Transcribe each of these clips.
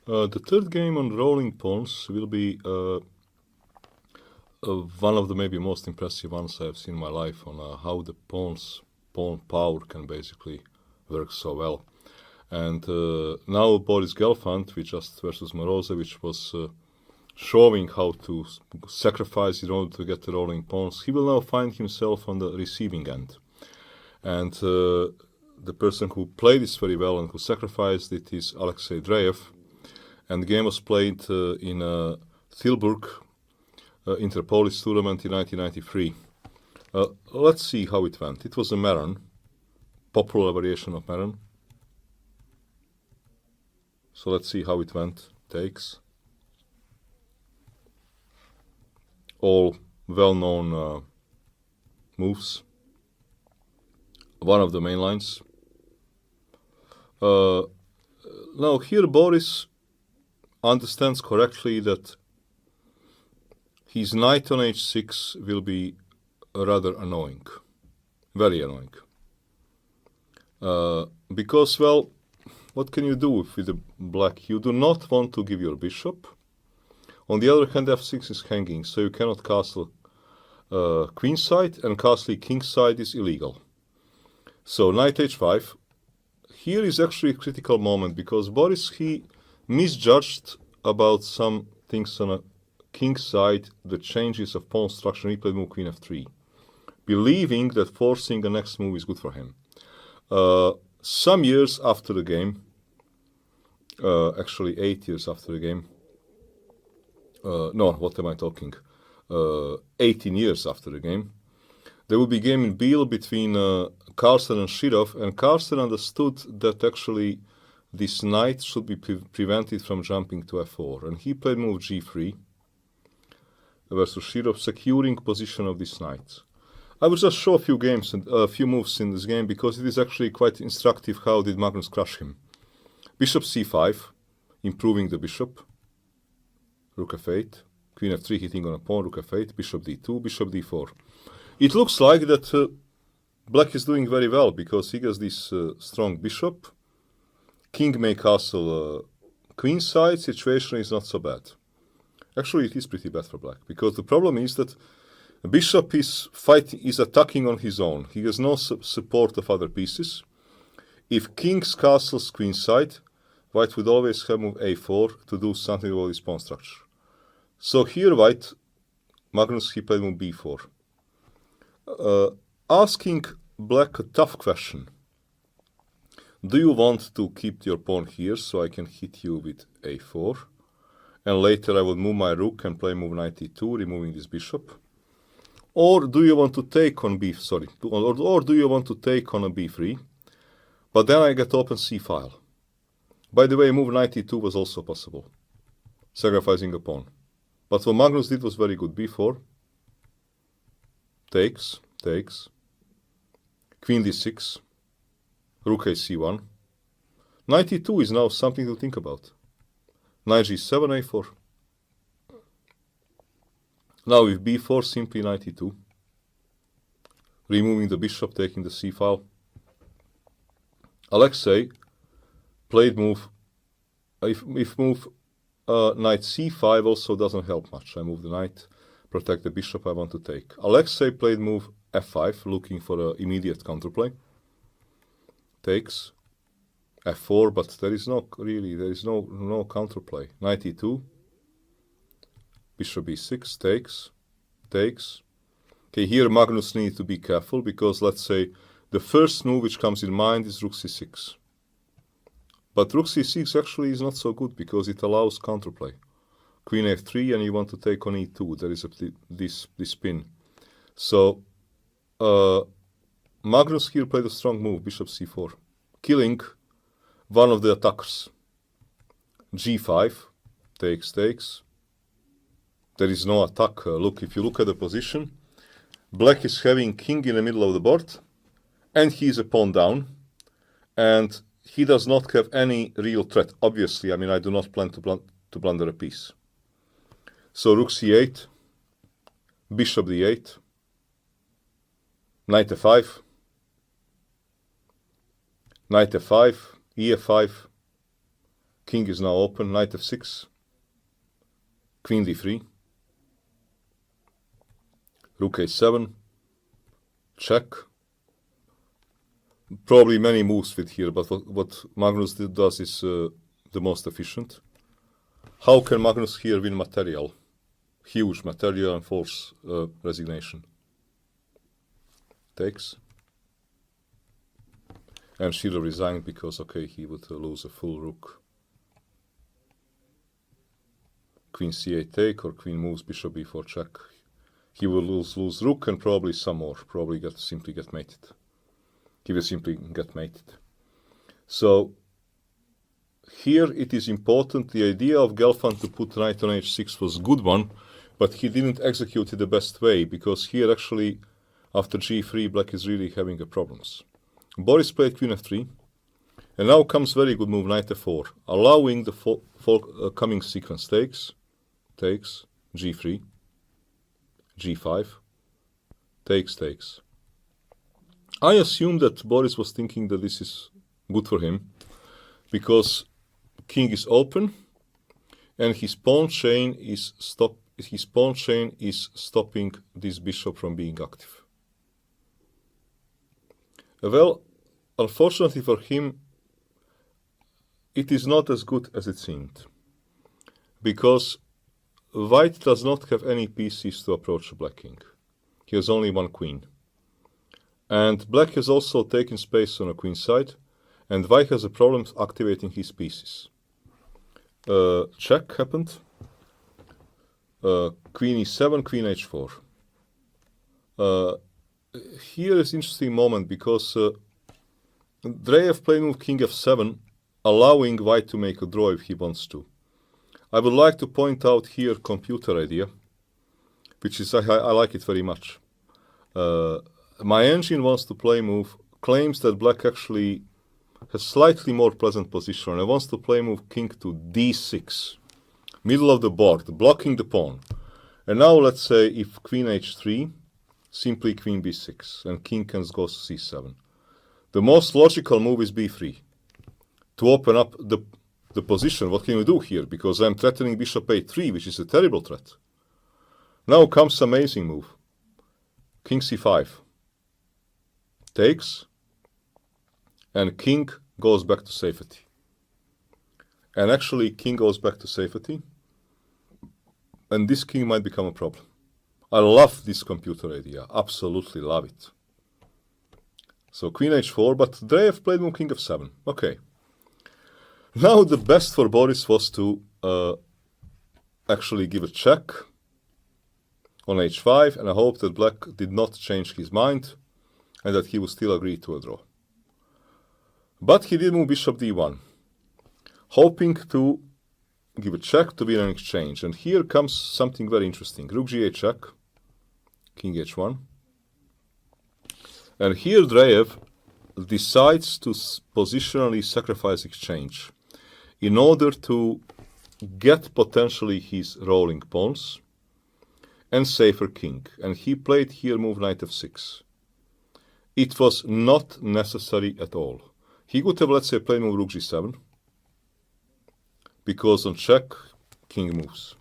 The third game on rolling pawns will be one of the maybe most impressive ones I have seen in my life on how the pawn power can basically work so well. And now Boris Gelfand, which just versus Morozevich, was showing how to sacrifice in order to get the rolling pawns. He will now find himself on the receiving end. And the person who played this very well and who sacrificed it is Alexei Dreyev. And the game was played in Tilburg Interpolis tournament in 1993. Let's see how it went. It was a Maran, popular variation of Maran. So let's see how it went. Takes. All well-known moves. One of the main lines. Now here Boris understands correctly that his knight on h6 will be rather annoying. Very annoying. Because, well, what can you do with the black? You do not want to give your bishop. On the other hand, f6 is hanging, so you cannot castle queenside, and castling kingside is illegal. So knight h5. Here is actually a critical moment, because Boris, he misjudged about some things on a king's side, the changes of pawn structure. He played move queen f3, believing that forcing the next move is good for him. Some years after the game, actually 8 years after the game, no, what am I talking? 18 years after the game, there will be a game in Biel between Carlsen and Shirov, and Carlsen understood that actually this knight should be prevented from jumping to f4, and he played move g3 versus Shirov, securing position of this knight. I will just show a few games and a few moves in this game, because it is actually quite instructive how did Magnus crush him. Bishop c5, improving the bishop. Rook f8, queen f3 hitting on a pawn, rook f8, bishop d2, bishop d4. It looks like that black is doing very well, because he gets this strong bishop. King may castle queenside. Situation is not so bad. Actually, it is pretty bad for black, because the problem is that the bishop is attacking on his own. He has no support of other pieces. If king's castles queenside, white would always have move a4 to do something about his pawn structure. So here white, Magnus, he played move b4. Asking black a tough question. Do you want to keep your pawn here so I can hit you with a4? And later I will move my rook and play move knight e2, removing this bishop. Or do you want to take on or do you want to take on a b3? But then I get open c file. By the way, move knight e2 was also possible, sacrificing a pawn. But what Magnus did was very good. b4, takes, queen d6, rook ac1. Knight e2 is now something to think about. Knight g7, a4. Now with b4, simply knight e2. Removing the bishop, taking the c file. Alexei played move, if move knight c5 also doesn't help much. I move the knight, protect the bishop, I want to take. Alexei played move f5, looking for an immediate counterplay. Takes, f4, but there is no counterplay. Knight e2, bishop b6, takes. Okay, here Magnus needs to be careful, because let's say the first move which comes in mind is rook c6. But rook c6 actually is not so good, because it allows counterplay. Queen f3, and you want to take on e2. There is this spin. So Magnus here played a strong move, bishop c4, killing one of the attackers. g5, takes. There is no attack. Look, if you look at the position, black is having king in the middle of the board, and he is a pawn down, and he does not have any real threat. Obviously, I mean, I do not plan to blunder a piece. So rook c8, bishop d8, knight f5, knight f5, e5, King is now open, knight f6, queen d3, rook a7, check. Probably many moves with here, but what Magnus does is the most efficient. How can Magnus here win material? Huge material and force resignation. Takes. And Schiller resigned because, okay, he would lose a full rook. Queen c8 take, or queen moves, bishop b4 check. He will lose rook and probably some more. Probably simply get mated. He will simply get mated. So here it is important. The idea of Gelfand to put knight on h6 was a good one, but he didn't execute it the best way, because here actually after g3 black is really having a problems. Boris played queen f3, and now comes very good move knight f4, allowing the coming sequence. Takes, g3, g5, takes. I assume that Boris was thinking that this is good for him, because king is open, and his pawn chain is stopping this bishop from being active. Well, unfortunately for him, it is not as good as it seemed, because white does not have any pieces to approach the black king. He has only one queen. And black has also taken space on the queen side, and white has a problem activating his pieces. Check happened. Queen e7, queen h4. Here is an interesting moment, because Dreyev played move king f7, allowing white to make a draw if he wants to. I would like to point out here computer idea, which is, I like it very much. My engine wants to play move, claims that black actually has slightly more pleasant position, and wants to play move king to d6, middle of the board, blocking the pawn. And now let's say if queen h3, simply queen b6, and king can go to c7. The most logical move is b3, to open up the position. What can we do here? Because I'm threatening bishop a3, which is a terrible threat. Now comes amazing move. King c5. Takes, and king goes back to safety. And actually king goes back to safety, and this king might become a problem. I love this computer idea, absolutely love it. So queen h4, but Dreyev played move king f7. Okay. Now the best for Boris was to actually give a check on h5, and I hope that black did not change his mind, and that he would still agree to a draw. But he did move bishop d1, hoping to give a check to win an exchange. And here comes something very interesting. Rook g8 check, king h1. And here Dreyev decides to positionally sacrifice exchange in order to get potentially his rolling pawns and safer king. And he played here move knight f6. It was not necessary at all. He could have, let's say, played move rook g7, because on check, king moves.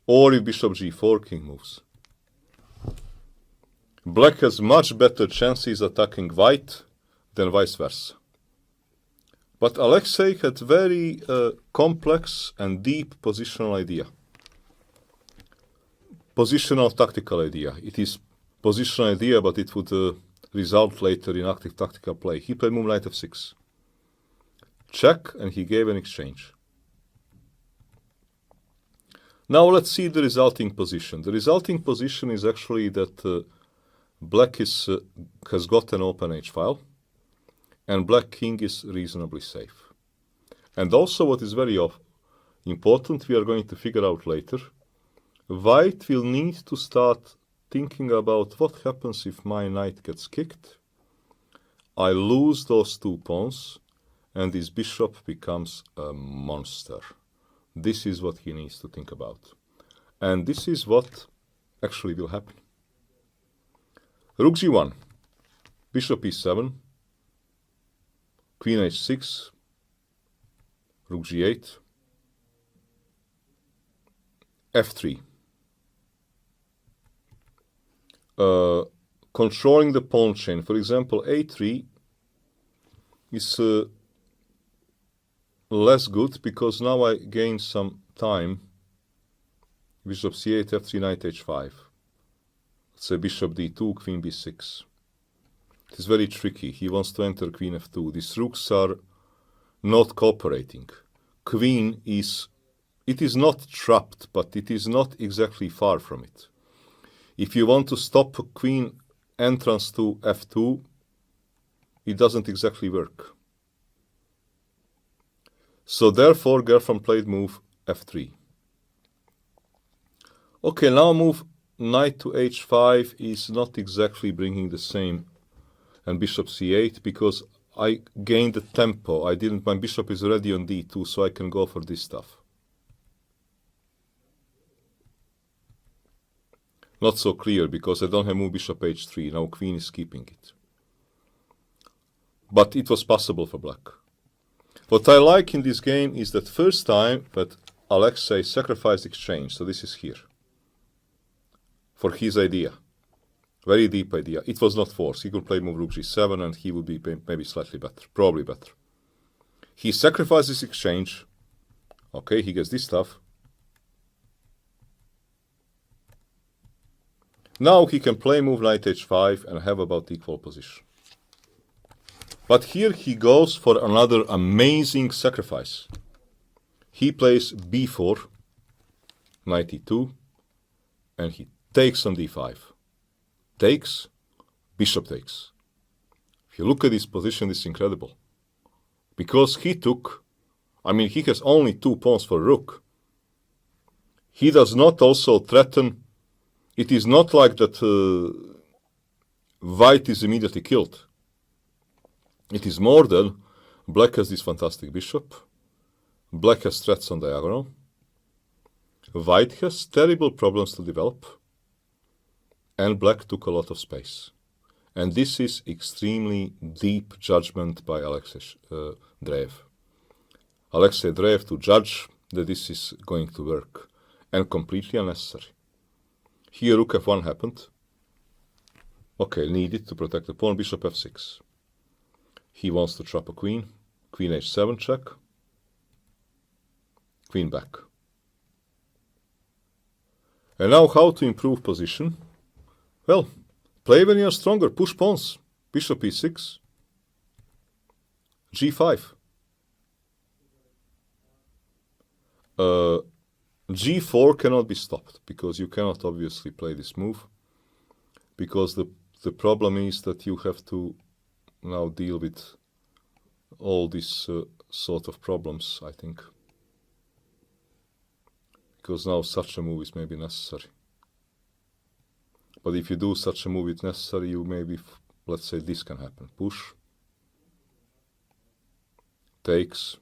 Or if bishop g4, king moves. Black has much better chances attacking white than vice versa. But Alexei had very complex and deep positional idea. Positional tactical idea. It is positional idea, but it would result later in active tactical play. He played move knight f6. Check, and he gave an exchange. Now let's see the resulting position. The resulting position is actually that black has got an open h-file, and black king is reasonably safe. And also what is very important, we are going to figure out later, white will need to start thinking about what happens if my knight gets kicked. I lose those two pawns, and this bishop becomes a monster. This is what he needs to think about. And this is what actually will happen. Rook g1, bishop e7, queen h6, rook g8, f3. Controlling the pawn chain. For example, a3 is less good because now I gain some time. Bishop c8, f3, knight h5. Let's say bishop d2, queen b6. It is very tricky. He wants to enter queen f2. These rooks are not cooperating. Queen is, it is not trapped, but it is not exactly far from it. If you want to stop a queen entrance to f2, it doesn't exactly work. So therefore, Gerfan played move f3. Okay, now move knight to h5 is not exactly bringing the same, and bishop c8, because I gained the tempo. I didn't, my bishop is already on d2, so I can go for this stuff. Not so clear, because I don't have move bishop h3. Now queen is keeping it. But it was possible for black. What I like in this game is that first time that Alexei sacrificed exchange. So this is here. For his idea. Very deep idea. It was not forced. He could play move rook g7 and he would be maybe slightly better. Probably better. He sacrifices exchange. Okay, he gets this stuff. Now he can play move knight h5 and have about equal position. But here he goes for another amazing sacrifice. He plays b4, knight e2, and he takes on d5. Takes, bishop takes. If you look at this position, it's incredible. Because he took, I mean, he has only 2 pawns for rook. He does not also threaten. It is not like that white is immediately killed. It is more than black has this fantastic bishop. Black has threats on diagonal. White has terrible problems to develop. And black took a lot of space. And this is extremely deep judgment by Alexei Drev. Alexei Drev to judge that this is going to work. And completely unnecessary. Here rook f1 happened. Okay, needed to protect the pawn, bishop f6. He wants to trap a queen. Queen h7 check. Queen back. And now how to improve position? Well, play when you're stronger. Push pawns. Bishop e6. g5. G4 cannot be stopped because you cannot obviously play this move, because the problem is that you have to now deal with all these sort of problems, I think, because now such a move is maybe necessary. But if you do such a move it's necessary, you maybe, let's say this can happen. Push, takes.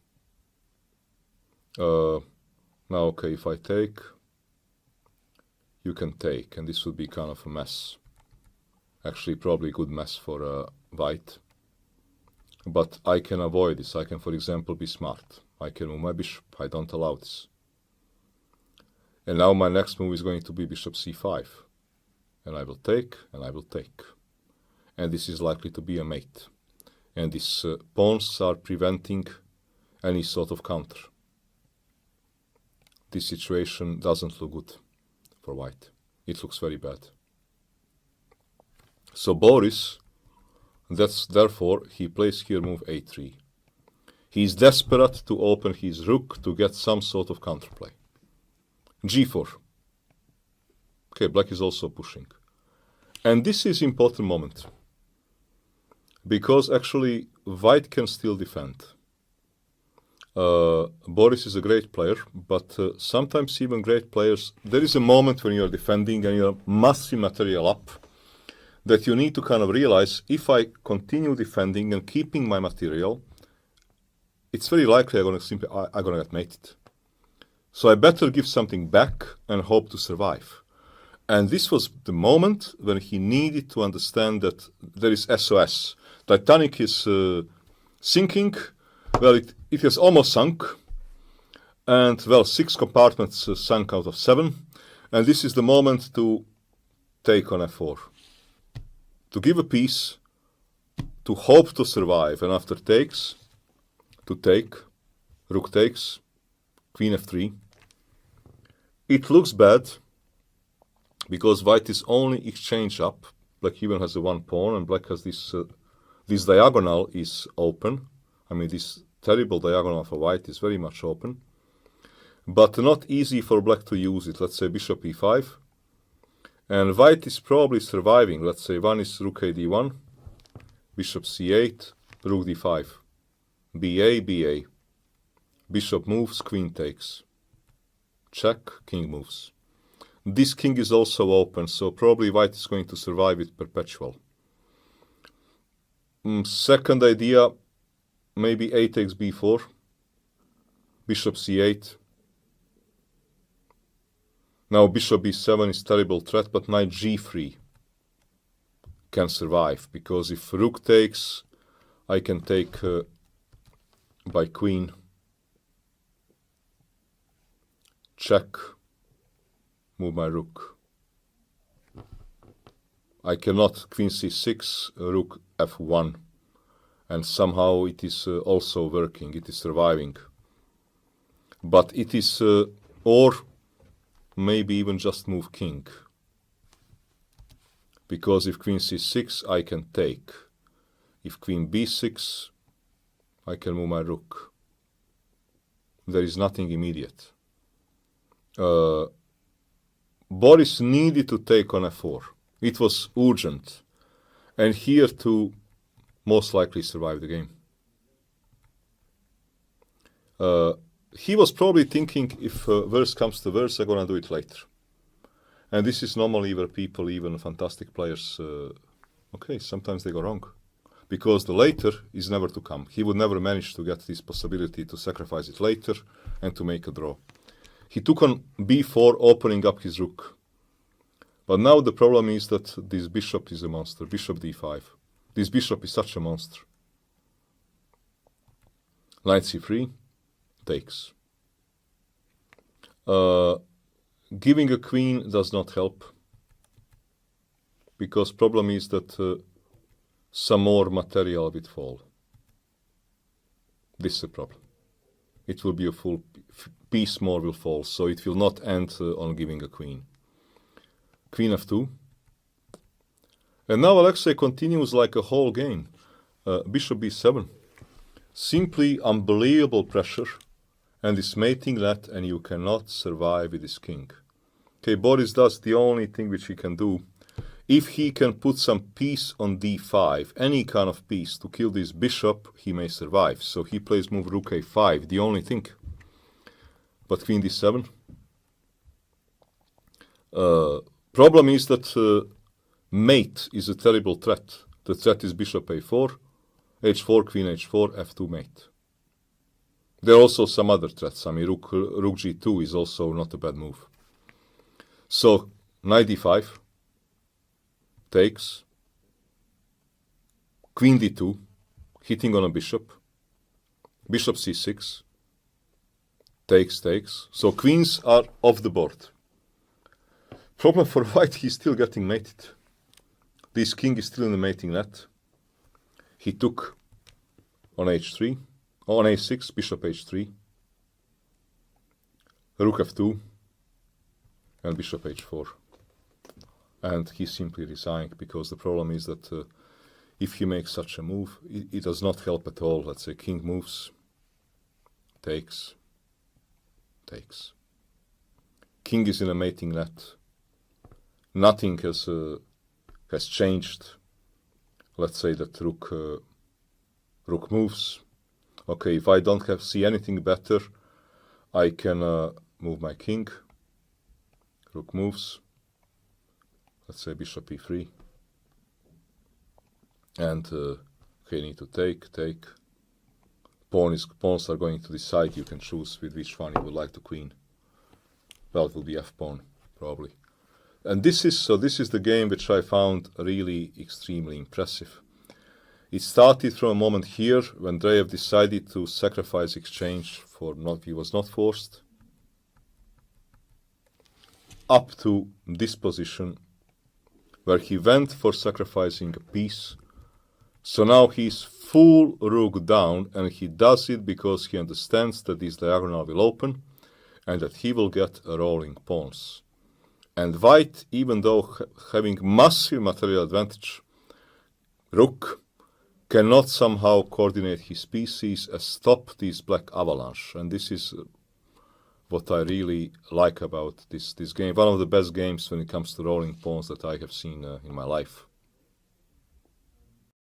Now, okay, if I take, you can take, and this would be kind of a mess. Actually, probably a good mess for white. But I can avoid this. I can, for example, be smart. I can move my bishop. I don't allow this. And now my next move is going to be bishop c5. And I will take, and I will take. And this is likely to be a mate. And these pawns are preventing any sort of counter. This situation doesn't look good for white. It looks very bad. So Boris, therefore, he plays here move a3. He is desperate to open his rook to get some sort of counterplay. g4. Okay, black is also pushing. And this is important moment. Because actually, white can still defend. Boris is a great player, but sometimes even great players, there is a moment when you're defending and you're massive material up that you need to kind of realize, if I continue defending and keeping my material, it's very likely I'm gonna get mated. So I better give something back and hope to survive. And this was the moment when he needed to understand that there is SOS. Titanic is sinking. Well, it has almost sunk, And, well, 6 compartments sunk out of 7. And this is the moment to take on f4. To give a piece, to hope to survive. And after takes, to take, rook takes, queen f3. It looks bad, because white is only exchange up. Black even has a 1 pawn, and black has this diagonal is open. I mean, this terrible diagonal for white is very much open. But not easy for black to use it. Let's say bishop e5. And white is probably surviving. Let's say one is rook a d1, bishop c8, rook d5, ba, ba. Bishop moves, queen takes. Check, king moves. This king is also open, so probably white is going to survive with perpetual. Second idea, maybe a takes b4, bishop c8. Now bishop b7 is terrible threat, but knight g3 can survive, because if rook takes, I can take by queen. Check, move my rook. I cannot queen c6, rook f1, and somehow it is also working, it is surviving. But it is, or maybe even just move king. Because if queen c6, I can take. If queen b6, I can move my rook. There is nothing immediate. Boris needed to take on f4. It was urgent. And here to most likely survive the game. He was probably thinking, if worse comes to worse, I'm going to do it later. And this is normally where people, even fantastic players, okay, sometimes they go wrong. Because the later is never to come. He would never manage to get this possibility to sacrifice it later and to make a draw. He took on b4, opening up his rook. But now the problem is that this bishop is a monster, bishop d5. This bishop is such a monster. Knight c3. Takes. Giving a queen does not help, because problem is that some more material will fall. This is a problem. It will be a full piece more will fall, so it will not end on giving a queen. Queen f2. And now Alexei continues like a whole game. Bishop b7. Simply unbelievable pressure. And this mating net, and you cannot survive with this king. Okay, Boris does the only thing which he can do. If he can put some piece on d5, any kind of piece, to kill this bishop, he may survive. So he plays move rook a5, the only thing. But queen d7. Problem is that mate is a terrible threat. The threat is bishop a4, h4, queen h4, f2 mate. There are also some other threats. I mean, rook g2 is also not a bad move. So, knight d5, takes, queen d2, hitting on a bishop, bishop c6, takes, takes. So queens are off the board. Problem for white, he's still getting mated. This king is still in the mating net. He took on h3. On a6, bishop h3, rook f2, and bishop h4. And he simply resigned, because the problem is that if he makes such a move, it does not help at all. Let's say king moves, takes, takes. King is in a mating net. Nothing has changed. Let's say that rook moves. Okay, if I don't see anything better, I can move my king. Rook moves. Let's say bishop e3. And okay, need to take. Pawns are going to decide. You can choose with which one you would like to queen. Well, it will be f-pawn, probably. And this is the game which I found really extremely impressive. It started from a moment here when Dreyev decided to sacrifice exchange for he was not forced, up to this position where he went for sacrificing a piece. So now he's full rook down, and he does it because he understands that this diagonal will open and that he will get a rolling pawns. And white, even though having massive material advantage, rook cannot somehow coordinate his pieces and stop this black avalanche. And this is what I really like about this game. One of the best games when it comes to rolling pawns that I have seen in my life.